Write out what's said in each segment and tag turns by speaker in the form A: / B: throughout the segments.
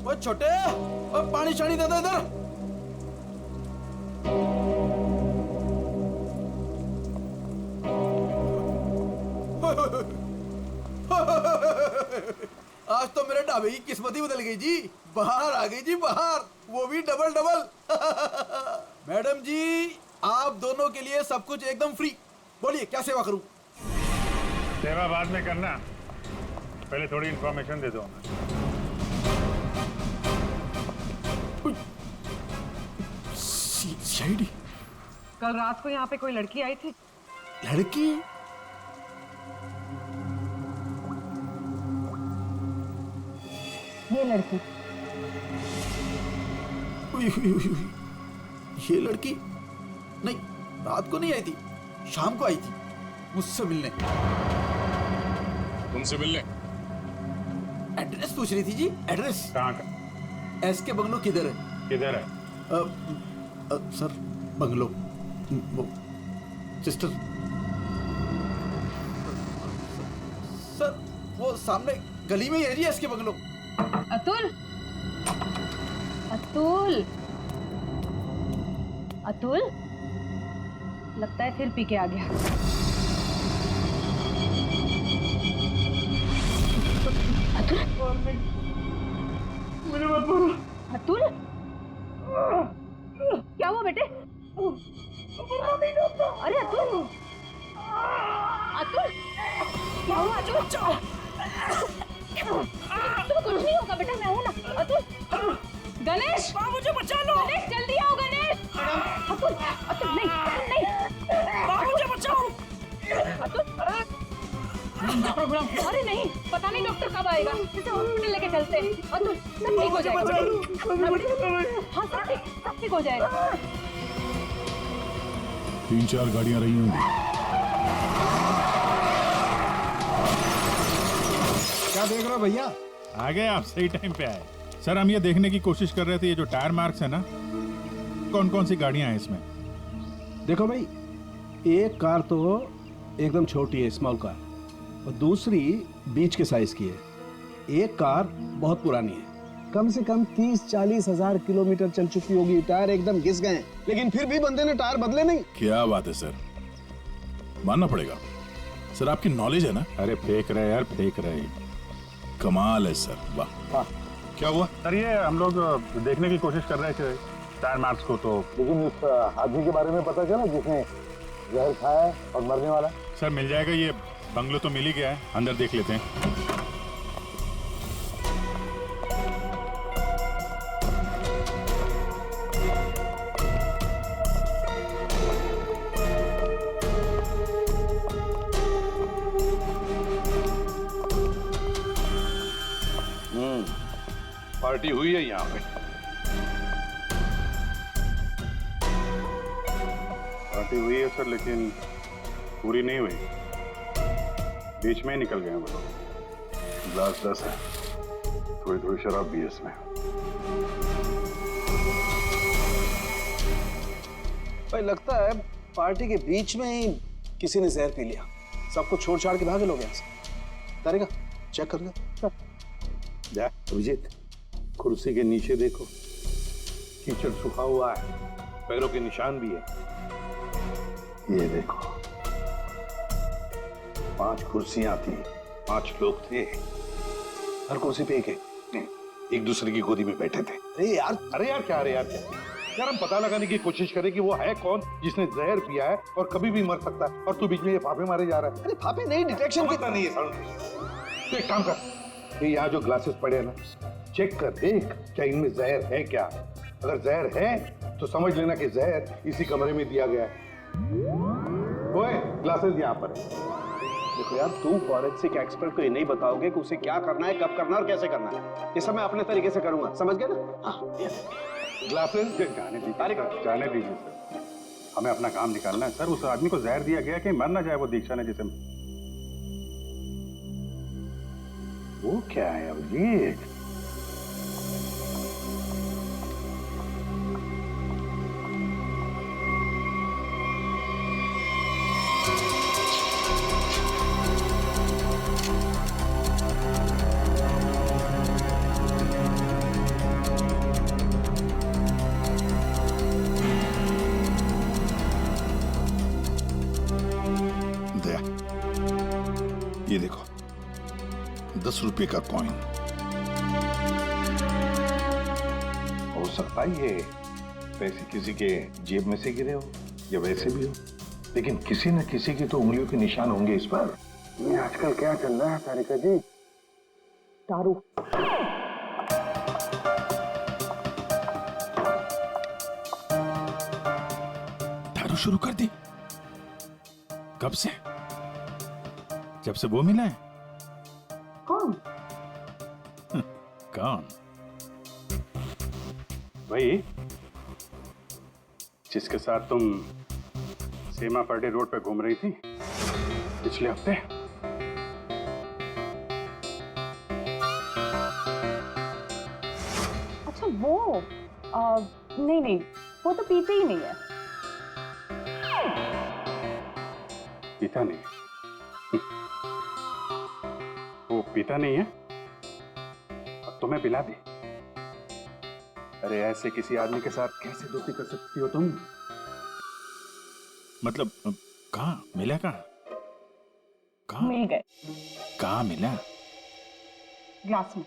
A: ओ छोटे, ओ पानी शानी दे दे इधर। आज तो मेरे ढाबे की किस्मत ही बदल गई जी। बाहर आ गई जी बाहर, वो भी डबल डबल। मैडम जी, आप दोनों के लिए सब कुछ एकदम फ्री। बोलिए क्या सेवा करूं?
B: सेवा बाद में करना, पहले थोड़ी इंफॉर्मेशन दे दो।
A: सीआईडी?
C: कल रात को यहाँ पे कोई लड़की आई थी।
A: लड़की?
C: ये लड़की।
A: ये लड़की? नहीं, रात को नहीं आई थी, शाम को आई थी मुझसे मिलने।
D: तुमसे मिलने?
A: एड्रेस पूछ रही थी जी, एड्रेस।
B: कहाँ का?
A: एसके बंगलो किधर है?
B: किधर है?
A: सर बंगलो, वो सिस्टर। सर वो सामने गली में ही है जी एसके बंगलो।
E: अतुल, अतुल, अतुल, लगता है फिर पी के आ गया। अतुल,
B: मुझे मत बोलो।
E: अतुल, क्या हुआ बेटे? अरे अतुल, अतुल, क्या हुआ अतुल? तो कुछ नहीं होगा बेटा, मैं हूं ना। अतुल, गणेश, मुझे बचा लो। गणेश जल्दी आओ गणेश। अतुल, अतुल नहीं, अतुल नहीं, मुझे बचाओ। अतुल, अरे नहीं, पता नहीं डॉक्टर कब आएगा, इसे हॉस्पिटल लेके चलते हैं। अतुल, सब ठीक हो जाएगा। हाँ सब ठीक हो जाएगा।
D: 3-4 गाड़ियां रही होंगी।
F: क्या देख रहे हो भैया?
B: आ गए आप, सही टाइम पे आए। सर हम ये देखने की कोशिश कर रहे थे, ये जो टायर मार्क्स है ना, कौन कौन सी गाड़ियां हैं इसमें?
F: देखो भाई, एक कार तो एकदम छोटी है, स्मॉल कार, और दूसरी बीच के साइज की है। एक कार बहुत पुरानी है, कम से कम 30-40 हजार किलोमीटर चल चुकी होगी, टायर एकदम घिस गए हैं, लेकिन फिर भी बंदे ने टायर बदले नहीं।
D: क्या बात है सर, मानना पड़ेगा सर, आपकी नॉलेज है ना।
B: अरे फेंक रहे यार, फेंक रहे।
D: कमाल है सर, वाह।
F: हाँ।
D: क्या हुआ?
B: सर ये हम लोग देखने की कोशिश कर रहे थे टायर मार्क्स को, तो
F: लेकिन उस आदमी के बारे में पता चला जिसने जहर खाया और मरने वाला?
B: सर मिल जाएगा, ये बंगलो तो मिल ही गया है, अंदर देख लेते हैं।
D: पार्टी हुई है यहाँ पे?
B: पार्टी हुई है सर, लेकिन पूरी नहीं हुई, बीच में ही निकल गए वो लोग।
D: ग्लास 10 है, थोड़ी थोड़ी शराब भी है इसमें।
F: भाई लगता है पार्टी के बीच में ही किसी ने जहर पी लिया, सबको छोड़ छाड़ के भागे लोग यहाँ से। तारेगा चेक कर ले।
G: जा अभिजीत, कुर्सी के नीचे देखो, कीचड़ सूखा हुआ है, पैरों के निशान भी है। ये देखो, 5 कुर्सियां थी, 5 लोग थे,
F: हर कुर्सी पे
G: एक दूसरे की गोदी में बैठे थे।
F: अरे यार,
G: अरे यार क्या, अरे यार क्या यार, हम पता लगाने की कोशिश करें कि वो है कौन जिसने जहर पिया है और कभी भी मर सकता है, और तू बीच में ये फाफे मारे जा रहा है।
F: अरे फाफे नहीं, डिटेक्शन
G: पता नहीं है साउंड। तो एक काम कर, ये यहाँ जो ग्लासेस पड़े हैं ना, चेक कर देख क्या इनमें जहर है क्या। अगर जहर है तो समझ लेना कि जहर इसी कमरे में दिया गया है। ओए, ग्लासेस यहाँ पर है।
F: देखो यार, तू फॉरेंसिक एक्सपर्ट को ये नहीं बताओगे कि उसे क्या करना है, कब करना है और कैसे करना है। ये सब मैं अपने तरीके से करूंगा, समझ गए ना? हाँ,
G: ग्लासेस
B: जाने दीजिए, जाने दीजिए सर, हमें अपना काम निकालना है। सर उस आदमी को जहर दिया गया कि मर ना जाए वो दीक्षा ने जिसे।
G: वो क्या है अभिजीत?
H: 10 रुपए का कॉइन।
G: हो सकता है ये पैसे किसी के जेब में से गिरे हो या वैसे भी हो, लेकिन किसी न किसी की तो उंगलियों के निशान होंगे इस पर। ये आजकल क्या चल रहा है तारिका जी?
C: दारू।
D: दारू शुरू कर दी? कब से? जब से वो मिला है?
C: कौन?
D: कौन?
B: भाई, जिसके साथ तुम सीमा पर्डे रोड पे घूम रही थी पिछले हफ्ते।
C: अच्छा वो नहीं नहीं, वो तो पीते ही नहीं है।
B: पीता नहीं? वो पीता नहीं है और तुम्हें पिला दी? अरे ऐसे किसी आदमी के साथ कैसे दोस्ती कर सकती हो तुम?
D: मतलब कहाँ मिला? कहाँ कहाँ
C: मिल गए
D: कहाँ मिला?
C: ग्लास में।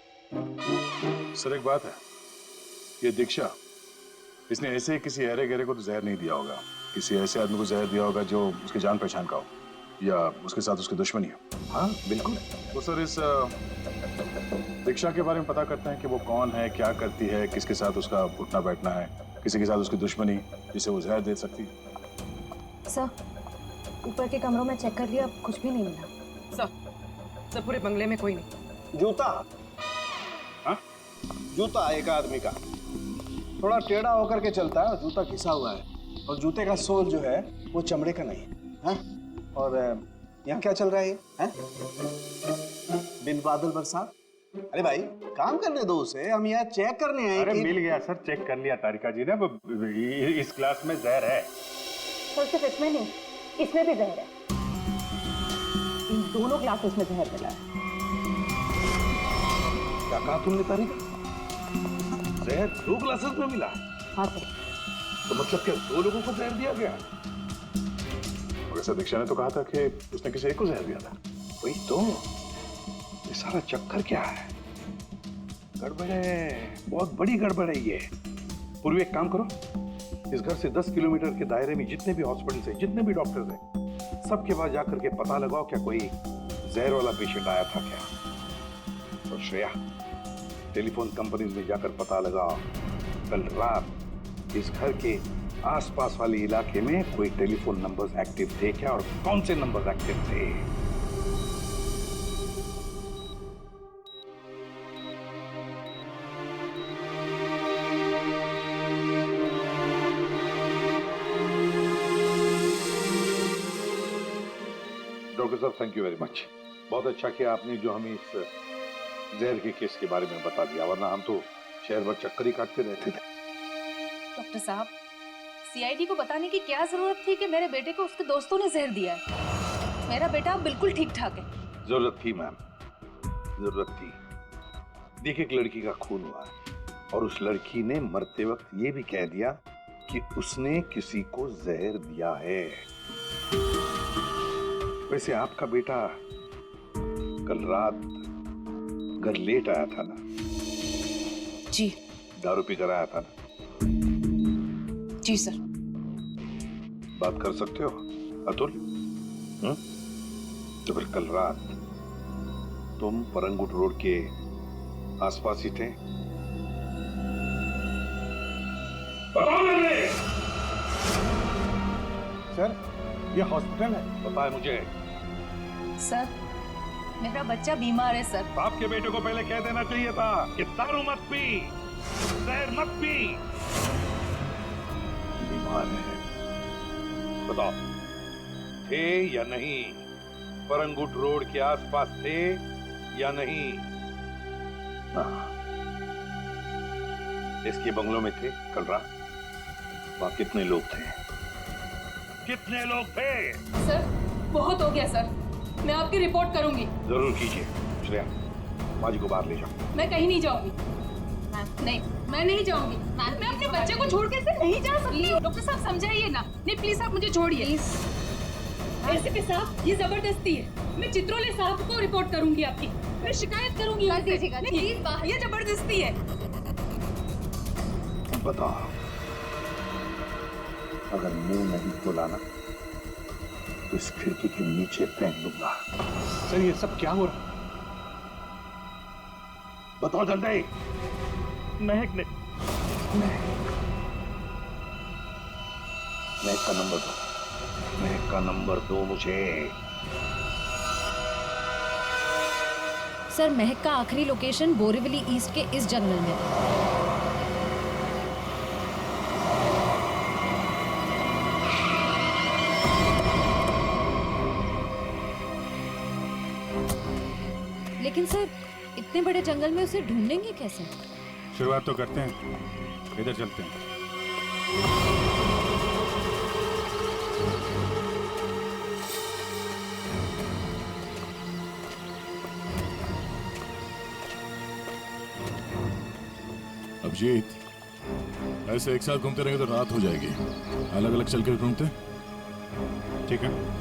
H: सर एक बात है, ये दीक्षा, इसने ऐसे किसी अरे गहरे को तो जहर नहीं दिया होगा। किसी ऐसे आदमी को जहर दिया होगा जो उसकी जान पहचान का हो या उसके साथ उसकी दुश्मनी हो।
G: हाँ बिल्कुल।
H: तो सर इस दीक्षा के बारे में पता करते हैं कि वो कौन है, क्या करती है, किसके साथ उसका उठना बैठना है, किसी के साथ उसकी दुश्मनी जिसे वो जहर दे सकती है।
E: सर, ऊपर के कमरों में चेक कर लिया, कुछ भी नहीं मिला।
C: सर पूरे बंगले में कोई नहीं।
F: जूता,
B: हाँ?
F: जूता एक आदमी का थोड़ा टेढ़ा होकर के चलता है और जूता घिसा हुआ है, और जूते का सोल जो है वो चमड़े का नहीं है। और यहाँ क्या चल रहा है? हैं? बिन बादल बरसात। अरे भाई काम करने दो उसे, हम यहाँ चेक करने आए।
B: अरे मिल गया सर, चेक कर लिया तारिका जी ने। इस क्लास में जहर है।
E: सर सिर्फ इसमें नहीं, इसमें भी जहर है।
C: इन दोनों ग्लासेस में जहर मिला है।
G: क्या कहा तुमने तारिका? जहर 2 ग्लासेस में मिला?
C: हाँ सर।
G: तो मतलब क्या 2 लोगों को जहर दिया गया?
H: वैसे दीक्षा ने तो कहा था कि उसने किसी एक को जहर दिया था।
G: वही तो, ये सारा चक्कर क्या है? गड़बड़ है, बहुत बड़ी गड़बड़ है ये। पूर्वी एक काम करो, इस घर से 10 किलोमीटर के दायरे में जितने भी हॉस्पिटल्स हैं, जितने भी डॉक्टर्स हैं, सबके पास जाकर के पता लगाओ क्या कोई जहर वाला पेशेंट आया था क्या। और श्रेया, टेलीफोन कंपनीज में जाकर पता लगाओ कल रात इस घर के आसपास वाले इलाके में कोई टेलीफोन नंबर्स एक्टिव थे क्या, और कौन से नंबर्स एक्टिव थे। डॉक्टर साहब थैंक यू वेरी मच। बहुत अच्छा किया आपने जो हमें इस जहर के केस के बारे में बता दिया, वरना हम तो शहर भर चक्कर ही काटते रहते थे।
E: डॉक्टर साहब, सीआईडी को बताने की क्या जरूरत थी कि मेरे बेटे को उसके दोस्तों ने जहर दिया है? मेरा बेटा बिल्कुल ठीक ठाक है।
G: जरूरत थी मैम, जरूरत थी। देखिए एक लड़की का खून हुआ और उस लड़की ने मरते वक्त ये भी कह दिया कि उसने किसी को जहर दिया है। वैसे आपका बेटा कल रात घर लेट आया था ना?
E: जी।
G: दारू पी कर आया था ना?
E: जी सर।
G: बात कर सकते हो अतुल? तो फिर कल रात तुम परंगुट रोड के आसपास ही थे?
F: सर ये हॉस्पिटल है।
G: पता है मुझे।
E: सर मेरा बच्चा बीमार है सर।
G: आपके बेटे को पहले कह देना चाहिए था कि दारू मत पी, जहर मत पी। बीमार है, बताओ थे या नहीं? परंगुट रोड के आसपास थे या नहीं? इसके बंगलों में थे कल रात? वहां कितने लोग थे? कितने लोग थे?
E: सर बहुत हो गया सर, मैं आपकी रिपोर्ट करूंगी।
G: जरूर कीजिए। श्रेया, माँ जी को बाहर ले जाओ।
E: मैं कहीं नहीं जाऊंगी। नहीं, मैं नहीं जाऊंगी। मैं अपने बच्चे को छोड़ के नहीं जा सकती। डॉक्टर साहब समझाइए ना। नहीं प्लीज आप मुझे छोड़िए। एसीपी साहब, ये जबरदस्ती है। मैं चित्रोले साहब को रिपोर्ट करूंगी आपकी। मैं शिकायत करूंगी।
C: कर दीजिएगा,
E: नहीं,
C: प्लीज बाहर।
E: ये जबरदस्ती है।
G: बताओ, अगर मुंह नहीं खोला ना तो इस खिड़की के नीचे फेंक दूंगा।
B: सर ये सब क्या हो रहा
G: बताओ जल्दी।
B: महक ने
G: महक का नंबर दो, महक का नंबर दो मुझे।
I: सर, महक का आखिरी लोकेशन बोरीवली ईस्ट के इस जंगल में। लेकिन सर, इतने बड़े जंगल में उसे ढूंढेंगे कैसे?
D: शुरुआत तो करते हैं, इधर चलते हैं। अभिजीत, ऐसे एक साथ घूमते रहेंगे तो रात हो जाएगी। अलग अलग चल कर घूमते, ठीक है?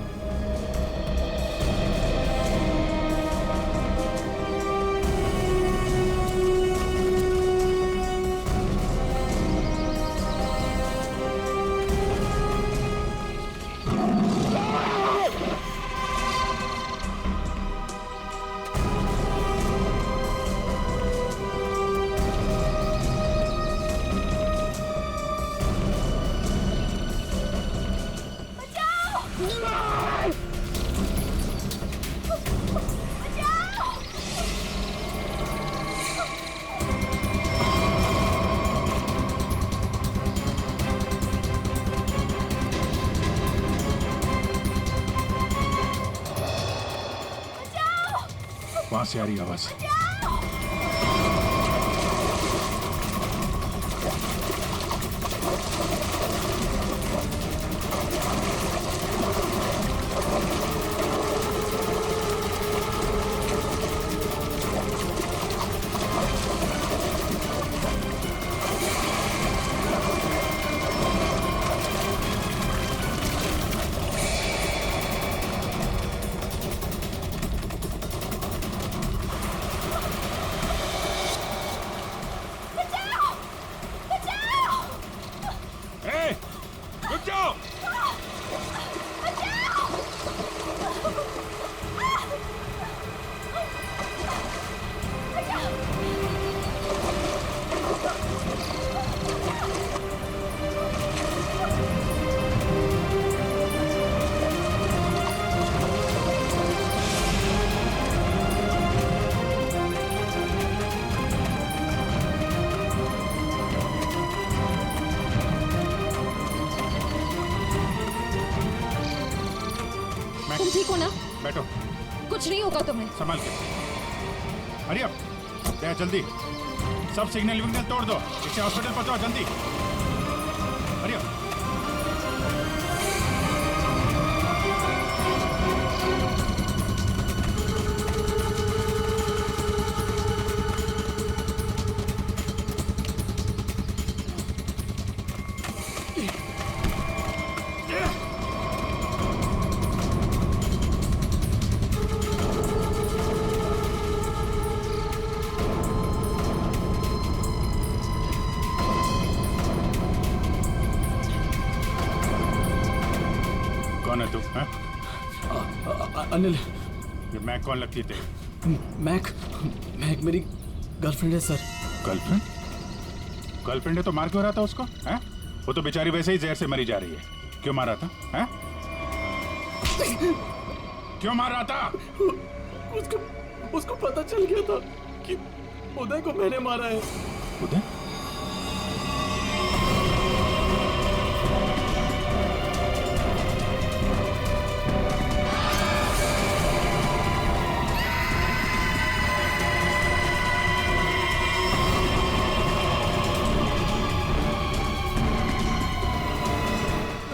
D: वहां से आ रही आवाज। रुक जाओ!
I: तुम ठीक हो ना?
D: बैठो,
I: कुछ नहीं होगा तुम्हें।
D: संभाल के। हरी अप, दे जल्दी। सब सिग्नल विग्नल तोड़ दो, इसे हॉस्पिटल पहुंचाओ जल्दी। Hurry up. कौन है तू?
A: अनिल।
D: ये मैक कौन लगती है तेरी?
A: मैक मेरी गर्लफ्रेंड है सर।
D: गर्लफ्रेंड? गर्लफ्रेंड है तो मार क्यों रहा था उसको? हैं? वो तो बेचारी वैसे ही जहर से मरी जा रही है। क्यों मार रहा था? हैं? क्यों मार रहा था?
A: उसको पता चल गया था कि उदय को मैंने मारा है।
D: उदय?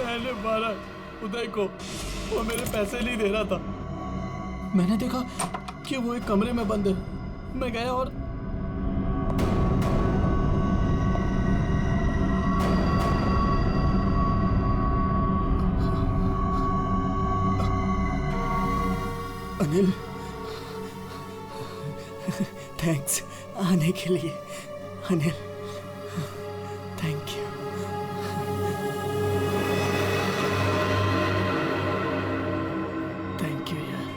A: मैंने मारा उदय को, वो मेरे पैसे नहीं दे रहा था। मैंने देखा कि वो एक कमरे में बंद है। मैं गया और अनिल, थैंक्स आने के लिए। Anil, thank you. Thank you यार।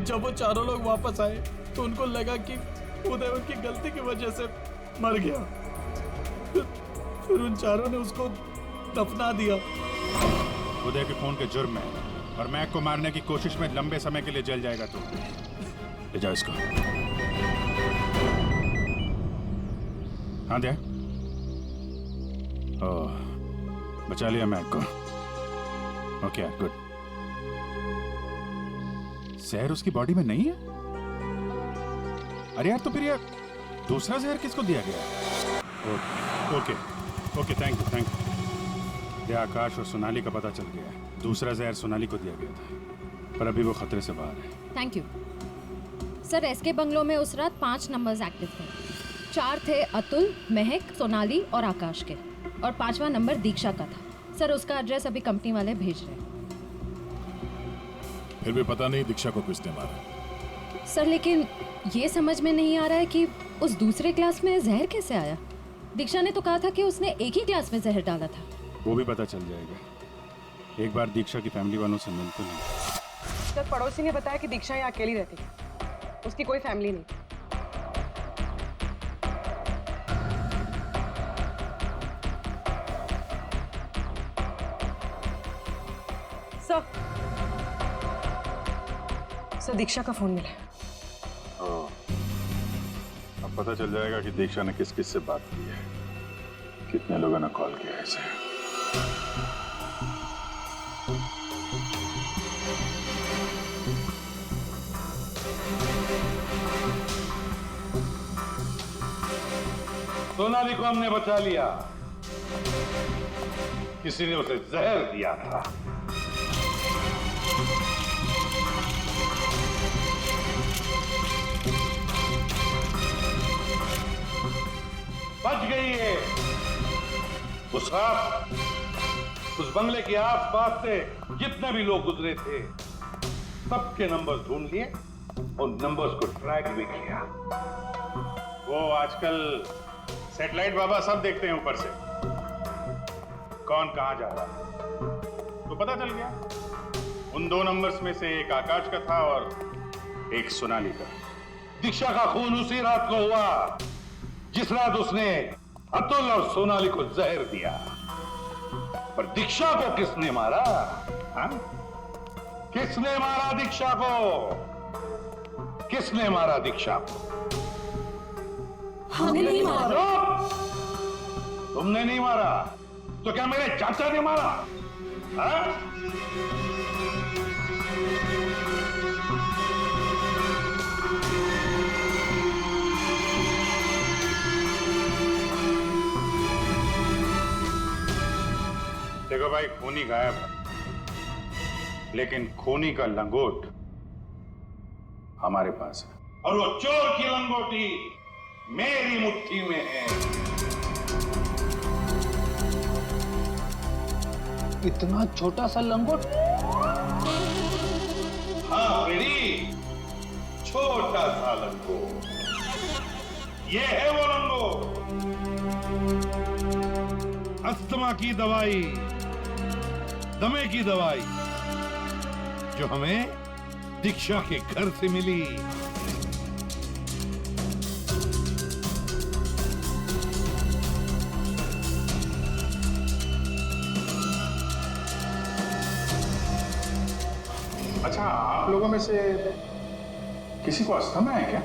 A: जब वो चारों लोग वापस आए तो उनको लगा कि उदय उनकी गलती की वजह से मर गया। फिर उन चारों ने उसको दफना दिया।
D: उदय के खून के जुर्म में और मैक को मारने की कोशिश में लंबे समय के लिए जल जाएगा तू। ले जाओ इसको। हाँ दे। ओह, बचा लिया मैक को। Okay good. जहर उसकी बॉडी में नहीं है? अरे यार, तो फिर यार दूसरा जहर किसको दिया गया? Okay okay, thank you. ये आकाश और सोनाली का पता चल गया है। दूसरा जहर सोनाली को दिया गया था, पर अभी वो खतरे से बाहर है।
I: Thank you sir. SK bungalow में उस रात 5 नंबर्स एक्टिव थे। 4 थे अतुल, महक, सोनाली और आकाश के, और 5वां नंबर दीक्षा का था। सर उसका एड्रेस अभी कंपनी वाले भेज रहे हैं।
H: फिर भी पता नहीं दीक्षा को किसने मारा।
I: सर लेकिन ये समझ में नहीं आ रहा है कि उस दूसरे क्लास में जहर कैसे आया। दीक्षा ने तो कहा था कि उसने एक ही क्लास में जहर डाला था।
D: वो भी पता चल जाएगा। एक बार दीक्षा की फैमिली वालों से मिल तो नहीं।
J: सर पड़ोसी ने बताया कि दीक्षा यहाँ अकेली रहती है, उसकी कोई फैमिली नहीं। सर दीक्षा का फोन मिला।
H: अब पता चल जाएगा कि दीक्षा ने किस किस से बात की है, कितने लोगों ने कॉल किया है इसे।
G: सोनाली को हमने बचा लिया। किसी ने उसे जहर दिया था। बच गई है। उस रात उस बंगले के आसपास से जितने भी लोग गुजरे थे सबके नंबर ढूंढ लिए और नंबर्स को ट्रैक भी किया।
D: वो आजकल सैटेलाइट बाबा सब देखते हैं ऊपर से, कौन कहां जा रहा है। तो पता चल गया उन 2 नंबर्स में से एक आकाश का था और एक सोनाली का।
G: दीक्षा का खून उसी रात को हुआ जिस रात उसने अतुल और सोनाली को जहर दिया। पर दीक्षा को किसने मारा? हा? किसने मारा दीक्षा को? किसने मारा दीक्षा को?
E: हमने नहीं मारा।
G: तुमने नहीं मारा तो क्या मेरे चाचा ने मारा? हा?
D: देखो भाई, खूनी गायब है, लेकिन खूनी का लंगोट हमारे पास है।
G: और वो चोर की लंगोटी मेरी मुट्ठी में है।
J: इतना छोटा सा लंगोट?
G: हाँ बेड़ी, छोटा सा लंगोट। ये है वो लंगोट। अस्थमा की दवाई, दमे की दवाई जो हमें दीक्षा के घर से मिली।
H: अच्छा, आप लोगों में से किसी को अस्थमा है क्या?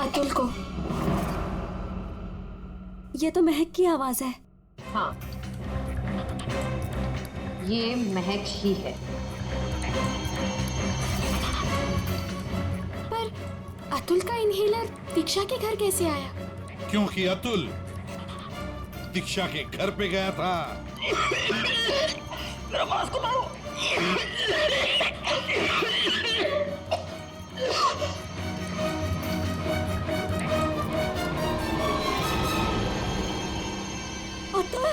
E: अतुल को। ये तो महक की आवाज है।
J: हाँ,
I: ये महक ही है।
E: पर अतुल का इनहेलर दीक्षा के घर कैसे आया?
K: क्योंकि अतुल दीक्षा के घर पे गया था।
E: मेरा मास्क उतारो। अतुल,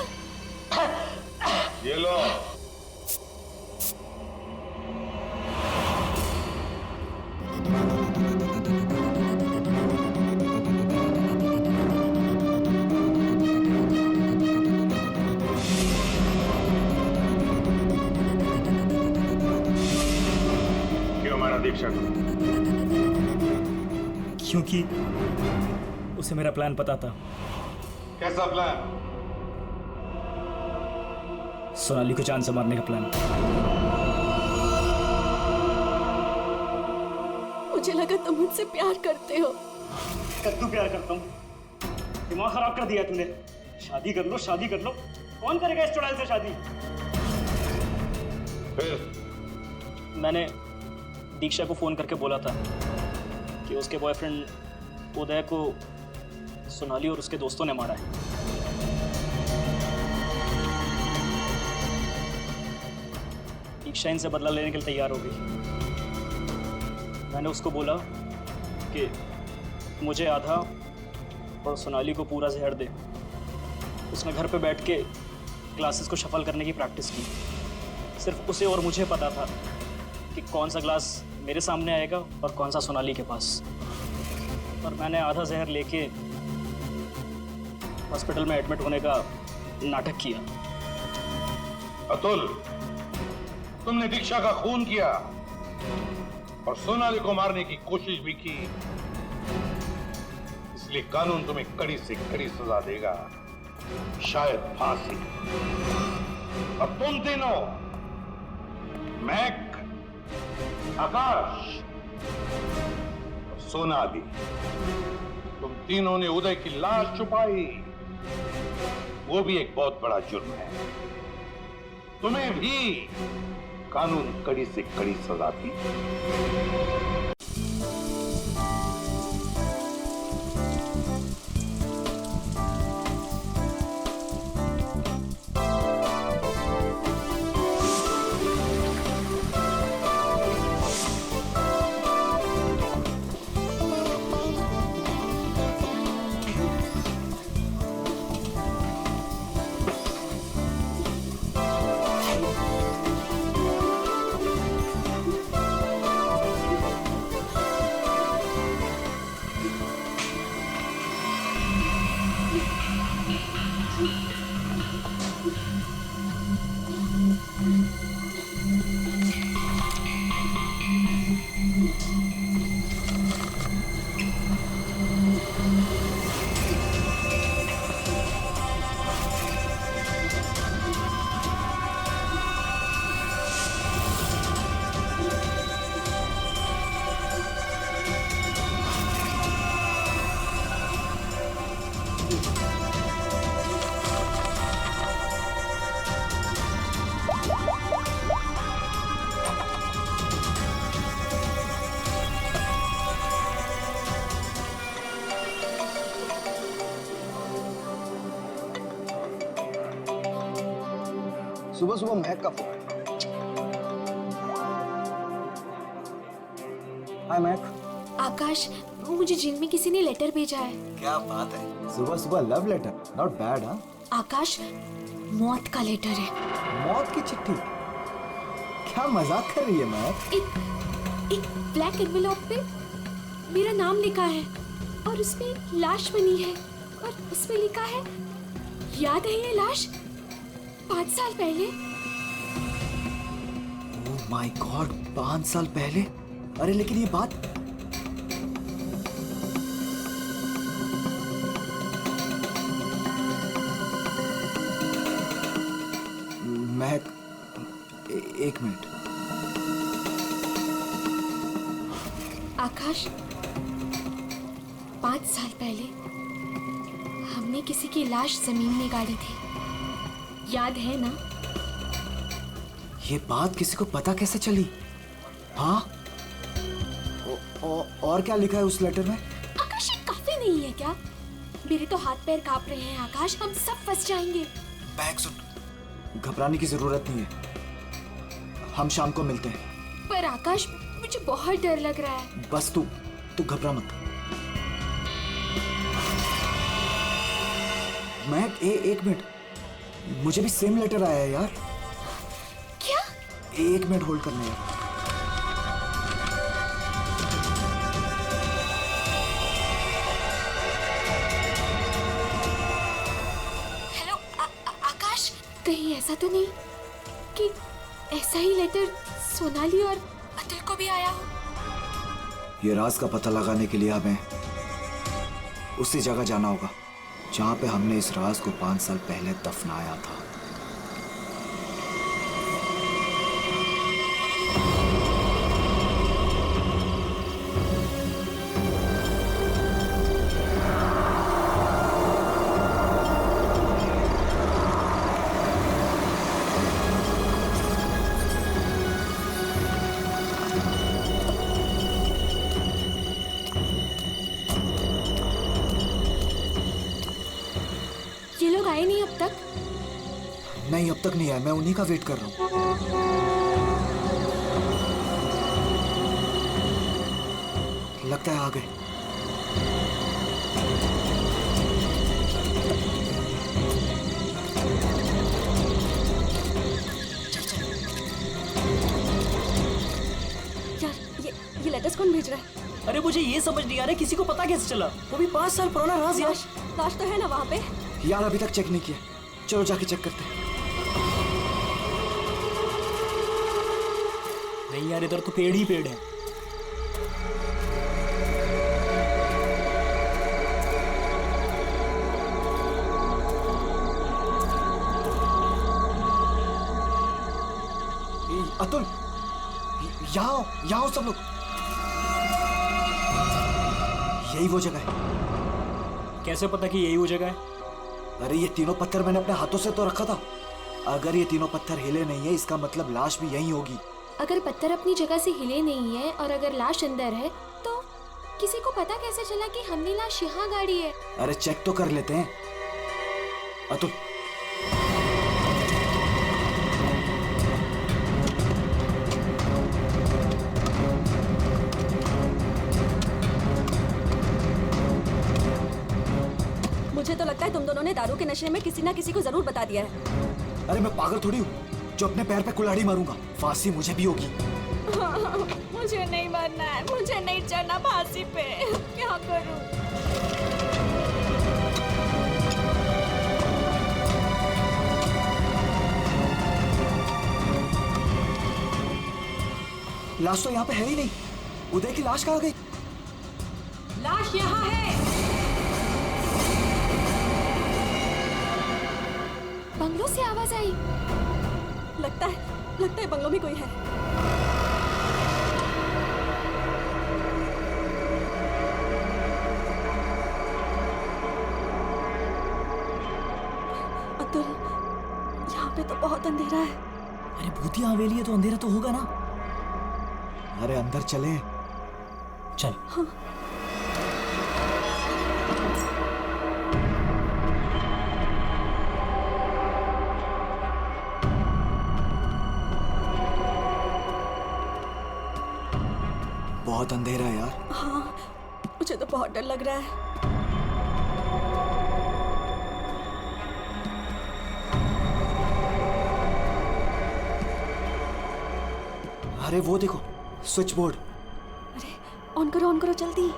G: ये लो।
D: क्यों मारा दीक्षा को?
L: क्योंकि उसे मेरा प्लान पता था।
G: कैसा प्लान?
L: सोनाली को जान से मारने का प्लान।
E: मुझे लगा तुम मुझसे प्यार करते हो।
L: कद्दू प्यार करता हूँ? दिमाग खराब कर दिया तूने। शादी कर लो, शादी कर लो। कौन करेगा इस चुड़ैल से शादी?
G: फिर
L: मैंने दीक्षा को फोन करके बोला था कि उसके बॉयफ्रेंड उदय को सोनाली और उसके दोस्तों ने मारा है। दीक्षा इनसे बदला लेने के लिए तैयार हो गई। मैंने उसको बोला कि मुझे आधा और सोनाली को पूरा जहर दे। उसने घर पे बैठ के ग्लासेस को शफल करने की प्रैक्टिस की। सिर्फ उसे और मुझे पता था कि कौन सा ग्लास मेरे सामने आएगा और कौन सा सोनाली के पास। और मैंने आधा जहर लेके हॉस्पिटल में एडमिट होने का नाटक किया।
G: अतुल, तुमने दीक्षा का खून किया और सोनाली को मारने की कोशिश भी की, इसलिए कानून तुम्हें कड़ी से कड़ी सजा देगा, शायद फांसी। और तुम तीनों, महक, आकाश और सोनाली, तुम तीनों ने उदय की लाश छुपाई। वो भी एक बहुत बड़ा जुर्म है। तुम्हें भी कानून कड़ी से कड़ी सजा दी।
A: सुबह सुबह महक का फोन। हाय महक।
E: आकाश, मुझे जेल में किसी ने लेटर भेजा है।
A: क्या बात है, सुबह सुबह लव लेटर, नॉट बैड। हाँ
E: आकाश, मौत का लेटर है।
A: मौत की चिट्ठी? क्या मजाक कर रही है महक?
E: एक ब्लैक एनवेलप पे मेरा नाम लिखा है और उसमें लाश बनी है और उसमें लिखा है, याद है ये लाश 5 साल पहले?
A: ओह माय गॉड, 5 साल पहले? अरे लेकिन ये बात महक, एक मिनट।
E: आकाश, 5 साल पहले हमने किसी की लाश जमीन में गाड़ी थी, याद है ना?
M: ये बात किसी को पता कैसे चली? हाँ? और क्या लिखा है उस लेटर में?
E: आकाश, ये काफी नहीं है क्या? मेरे तो हाथ पैर कांप रहे हैं आकाश, हम सब फंस जाएंगे।
M: बैग सुन, घबराने की जरूरत नहीं है, हम शाम को मिलते हैं।
E: पर आकाश, मुझे बहुत डर लग रहा है।
M: बस तू घबरा मत। महक, एक मिनट, मुझे भी सेम लेटर आया है यार।
E: क्या?
M: एक मिनट होल्ड करना यार।
E: हेलो आकाश, कहीं ऐसा तो नहीं कि ऐसा ही लेटर सोनाली और अतुल को भी आया हो?
M: ये राज का पता लगाने के लिए हमें उसी जगह जाना होगा जहां पे हमने इस राज को 5 साल पहले दफनाया था।
E: ये लोग आए नहीं अब तक?
M: नहीं, अब तक नहीं आया, मैं उन्हीं का वेट कर रहा हूं। लगता है आ गए।
C: यार, ये लेटर्स कौन भेज रहा है?
L: अरे मुझे ये समझ नहीं आ रहा किसी को पता कैसे चला, वो भी 5 साल पुराना राज यार।
C: लाश तो है ना वहाँ पे?
M: यार अभी तक चेक नहीं किया, चलो जाके चेक करते हैं।
L: नहीं यार, इधर तो पेड़ ही पेड़ है।
M: अतुल, यहाँ आओ सब लोग। यही वो जगह है।
L: कैसे पता कि यही वो जगह है?
M: अरे ये तीनों पत्थर मैंने अपने हाथों से तो रखा था। अगर ये तीनों पत्थर हिले नहीं है, इसका मतलब लाश भी यहीं होगी।
E: अगर पत्थर अपनी जगह से हिले नहीं है और अगर लाश अंदर है, तो किसी को पता कैसे चला कि हमने लाश यहाँ गाड़ी है?
M: अरे चेक तो कर लेते हैं। अतुल,
C: मुझे तो लगता है तुम दोनों ने दारू के नशे में किसी ना किसी को जरूर बता दिया है।
M: अरे मैं पागल थोड़ी हूँ जो अपने पैर पे कुल्हाड़ी मारूंगा। फांसी मुझे भी होगी।
C: मुझे नहीं मरना है, मुझे नहीं चढ़ना फांसी पे। क्या करूं?
M: लाश तो यहाँ पे है ही नहीं। उदय की लाश कहाँ गई?
C: लाश यहाँ है।
E: बंगलों से आवाज आई।
C: लगता है बंगलों में कोई है। अतुल, यहाँ पे तो बहुत अंधेरा है।
L: अरे भूतिया हवेली है तो अंधेरा तो होगा ना।
M: अरे अंदर चले।
L: चल।
C: हाँ।
M: बहुत अंधेरा है यार।
C: हाँ, मुझे तो बहुत डर लग रहा है।
M: अरे वो देखो, स्विच बोर्ड।
C: अरे ऑन करो जल्दी।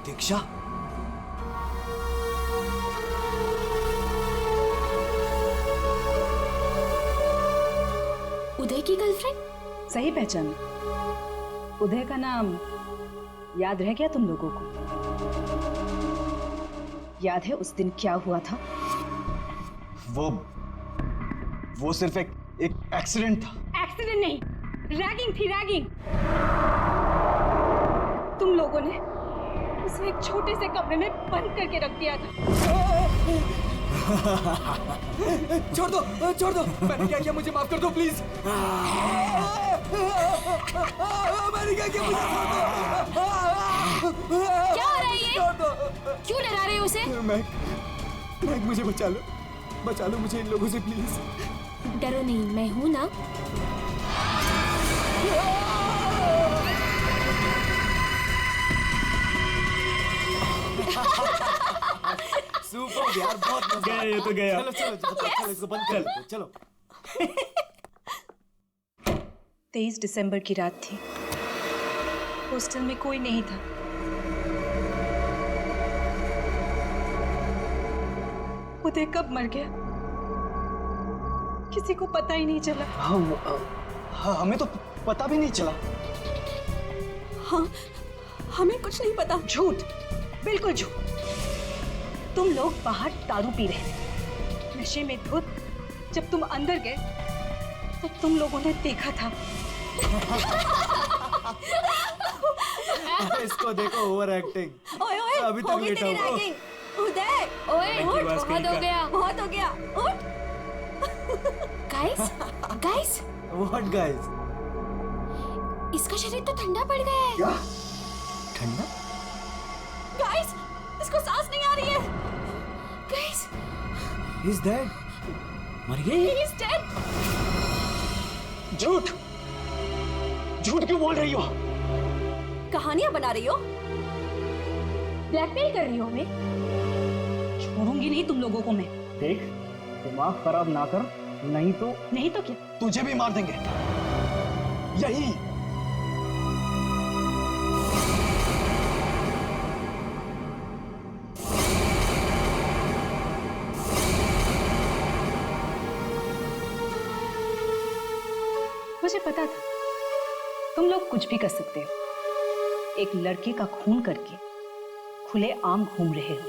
M: दीक्षा,
E: उदय की गर्लफ्रेंड?
C: सही पहचान। उदय का नाम याद रह गया तुम लोगों को? याद है उस दिन क्या हुआ था?
M: वो सिर्फ एक एक्सीडेंट था।
C: एक्सीडेंट नहीं, रैगिंग थी, रैगिंग। तुम लोगों ने उसे एक छोटे से कमरे में बंद करके रख दिया था।
A: छोड़ दो, मैंने क्या किया, मुझे माफ कर दो प्लीज। मैंने क्या किया, मुझे छोड़ दो।
E: क्या हो रहा है ये?
A: छोड़ दो।
E: क्यों डरा रहे हो उसे?
A: मैक मुझे बचा लो मुझे इन लोगों से प्लीज।
E: डरो नहीं, मैं हूं ना।
A: सुपर यार, बहुत मजा
L: गया ये तो गया।
A: चलो इसको बंद कर दो, चलो।
C: 23 दिसंबर की रात थी। हॉस्टल में कोई नहीं था। उदय कब मर गया किसी को पता ही नहीं चला।
L: हाँ, हमें तो पता भी नहीं चला।
C: हाँ, हमें कुछ नहीं पता। झूठ, बिल्कुल झूठ। तुम लोग बाहर दारू पी रहे थे, नशे में धुत। जब तुम अंदर गए तो तुम लोगों ने देखा था।
A: इसको देखो, ओवर एक्टिंग।
C: ओए ओए,
A: अभी तक लेटा हुआ।
E: उदय, ओए, बहुत हो गया। उठ। Guys,
A: what guys?
E: इसका शरीर तो ठंडा पड़ गया है।
A: क्या? ठंडा?
E: गाइस, इसको सांस नहीं आ रही है। Guys,
A: He's dead. मर गई?
E: he is dead.
L: झूठ क्यों बोल रही हो?
E: कहानियां बना रही हो? ब्लैकमेल कर रही हो हमें?
C: छोड़ूंगी नहीं तुम लोगों को मैं।
L: देख, दिमाग खराब ना कर, नहीं तो
C: क्या?
L: तुझे भी मार देंगे। यही।
C: मुझे पता था तुम लोग कुछ भी कर सकते हो। एक लड़के का खून करके खुले आम घूम रहे हो।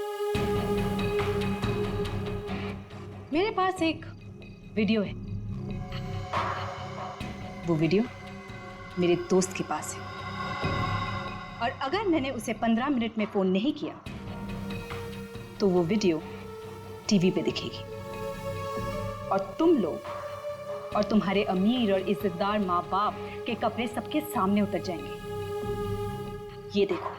C: मेरे पास एक वीडियो है। वो वीडियो मेरे दोस्त के पास है, और अगर मैंने उसे 15 मिनट में फोन नहीं किया तो वो वीडियो टीवी पे दिखेगी, और तुम लोग और तुम्हारे अमीर और इज्जतदार माँ बाप के कपड़े सबके सामने उतर जाएंगे। ये देखो।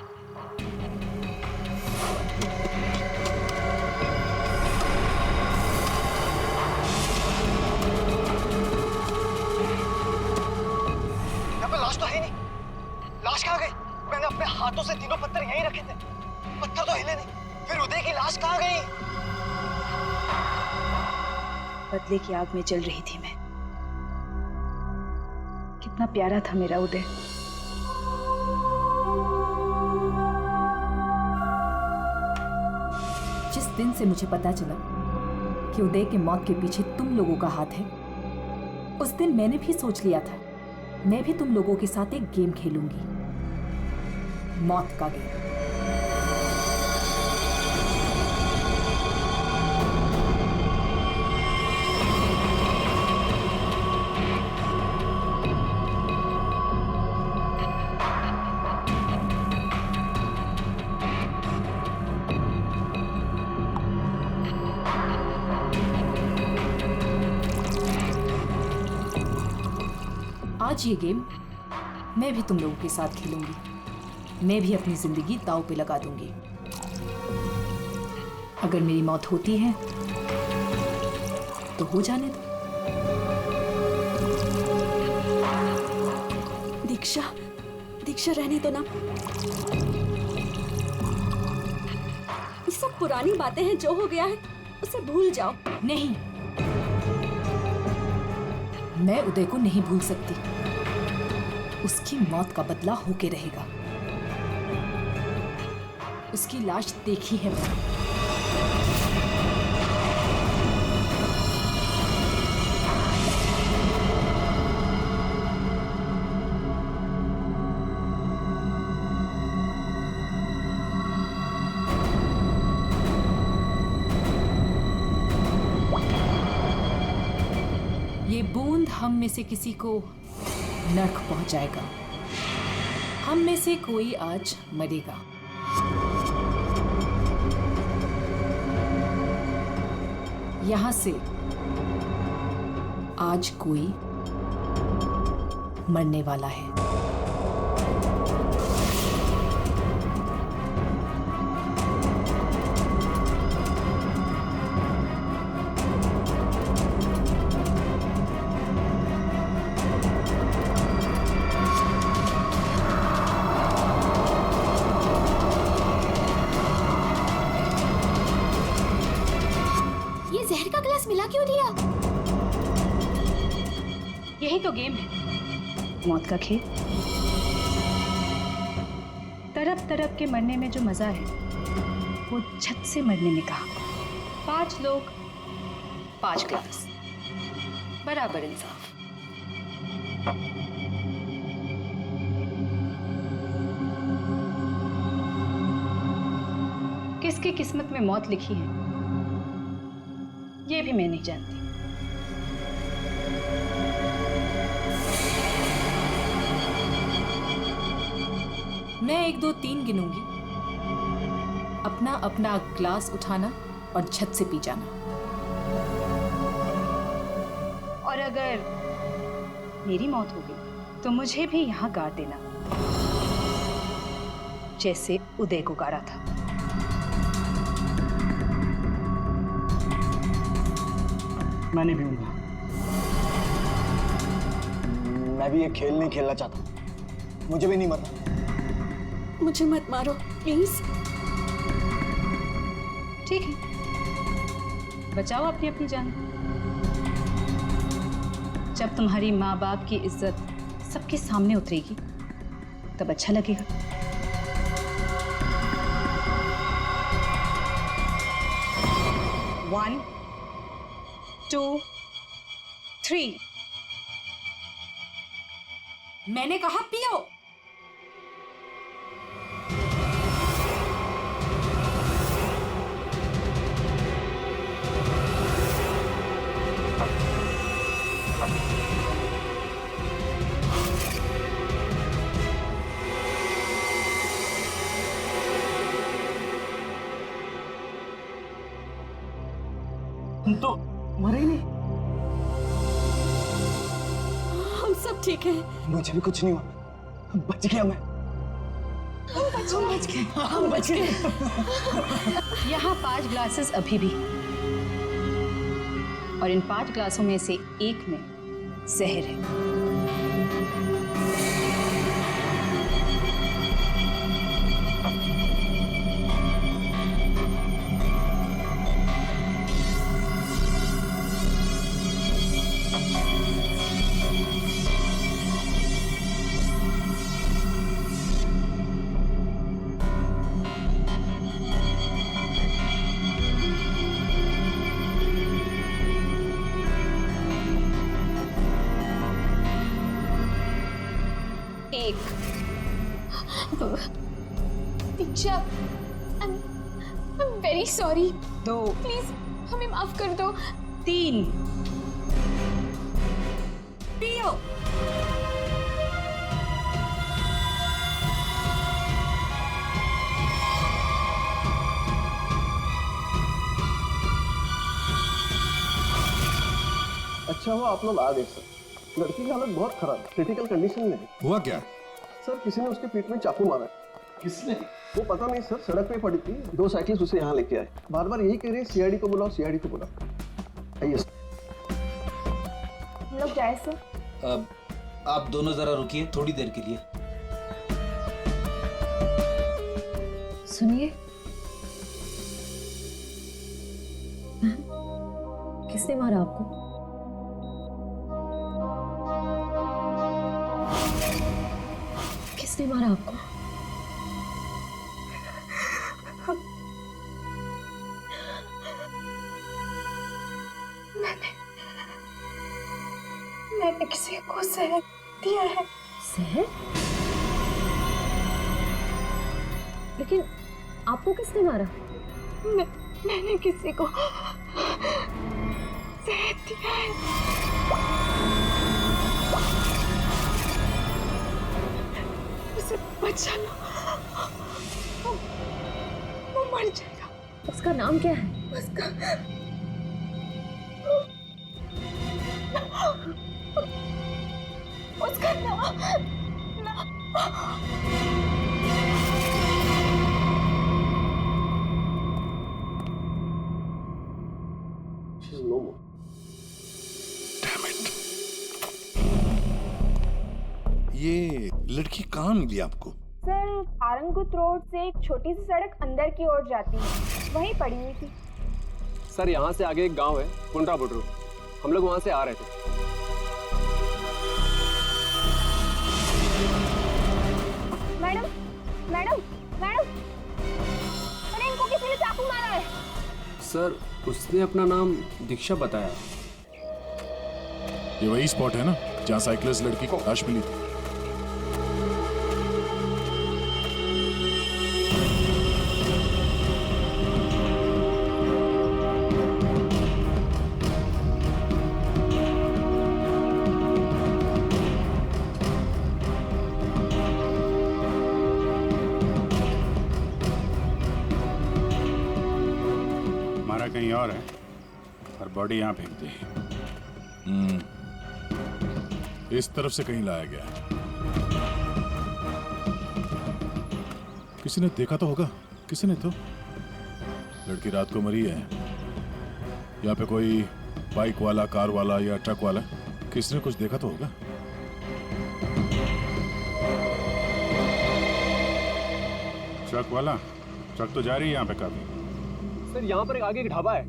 L: यहाँ पे लाश तो है नहीं। लाश कहाँ गई? मैंने अपने हाथों से तीनों पत्थर यहीं रखे थे, पत्थर तो हिले नहीं। फिर उदय की लाश कहाँ गई?
C: बदले की आग में जल रही थी मैं। कितना प्यारा था मेरा उदय।
N: जिस दिन से मुझे पता चला कि उदय की मौत के पीछे तुम लोगों का हाथ है, उस दिन मैंने भी सोच लिया था मैं भी तुम लोगों के साथ एक गेम खेलूंगी, मौत का गेम। आज ये गेम मैं भी तुम लोगों के साथ खेलूंगी। मैं भी अपनी जिंदगी दांव पे लगा दूंगी। अगर मेरी मौत होती है तो हो जाने दो।
E: दीक्षा रहने दो ना। ये सब पुरानी बातें हैं, जो हो गया है उसे भूल जाओ।
N: नहीं, मैं उदय को नहीं भूल सकती। उसकी मौत का बदला होके रहेगा। उसकी लाश देखी है मैंने। ये बूंद हम में से किसी को नर्क पहुंचाएगा। हम में से कोई आज मरेगा। यहां से आज कोई मरने वाला है।
E: ये जहर का गिलास मिला क्यों दिया?
C: यही तो गेम है, मौत का खेल। तरफ तरफ के मरने में जो मजा है वो झट से मरने में कहा। 5 लोग 5 ग्लास, बराबर इंसाफ। किसकी किस्मत में मौत लिखी है ये भी मैं नहीं जानती।
N: मैं 1 2 3 गिनूंगी, अपना अपना ग्लास उठाना और झट से पी जाना।
C: और अगर मेरी मौत हो गई तो मुझे भी यहाँ गाड़ देना, जैसे उदय को गाड़ा था।
L: मैं नहीं पीऊंगा।
O: मैं भी ये खेल नहीं खेलना चाहता, मुझे भी नहीं मरना।
E: मुझे मत मारो प्लीज।
C: ठीक है, बचाओ अपनी अपनी जान। जब तुम्हारी माँ बाप की इज्जत सबके सामने उतरेगी तब अच्छा लगेगा। One, 2, 3।
N: मैंने कहा पियो।
L: तुम तो मरे ही नहीं।
E: हम सब ठीक है।
O: मुझे भी कुछ नहीं हुआ, बच गया मैं।
E: हम बच गए।
C: यहाँ 5 ग्लासेस अभी भी, और इन 5 ग्लासों में से एक में जहर है।
E: दीक्षा, I'm very sorry।
C: 2,
E: प्लीज हमें माफ कर दो।
C: 3।
N: पियो।
F: अच्छा हुआ आप लोग आ गए सर। लड़की की हालत बहुत खराब, क्रिटिकल कंडीशन में है।
K: हुआ क्या?
F: सर किसी ने उसके पीठ में चाकू मारा। किसने? वो पता नहीं सर, सड़क पे पड़ी थी, 2 साइकिलिस्ट उसे यहाँ लेके आए। बार बार यही कह रहे सीआईडी को बुलाओ, सीआईडी को बुलाओ। आइए
E: हम लोग जाए सर।
P: आप दोनों जरा रुकिए थोड़ी देर के लिए।
I: सुनिए, किसने मारा आपको? किसने मारा आपको?
E: मैंने किसी को जहर दिया है।
I: जहर? लेकिन आपको किसने मारा?
E: मैंने किसी को जहर दिया है। उसे बचा लो, वो मर जाएगा।
I: उसका नाम क्या है?
E: उसका नाम
K: ये लड़की कहाँ मिली आपको?
E: सर, आरंगुत रोड से एक छोटी सी सड़क अंदर की ओर जाती है, वहीं पड़ी हुई थी।
Q: सर, यहाँ से आगे एक गांव है, पुंडरा बुड्रू। हम लोग वहां से आ रहे थे।
E: मैडम, मैडम, मैडम, अरे इनको किसी ने चाकू मारा है।
Q: सर, उसने अपना नाम दीक्षा बताया।
H: ये वही स्पॉट है ना जहाँ साइकिलिस्ट लड़की को लाश मिली थी?
D: मारा कहीं और है और बॉडी यहाँ फेंक दी।
H: इस तरफ से कहीं लाया गया है। किसी ने देखा तो होगा, किसी ने तो। लड़की रात को मरी है। यहाँ पे कोई बाइक वाला, कार वाला या ट्रक वाला, किसी ने कुछ देखा तो होगा।
D: ट्रक वाला? ट्रक तो जा रही है यहाँ पे काफी।
Q: सर, यहाँ पर एक आगे एक ढाबा है,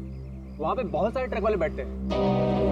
Q: वहाँ पे बहुत सारे ट्रक वाले बैठते हैं।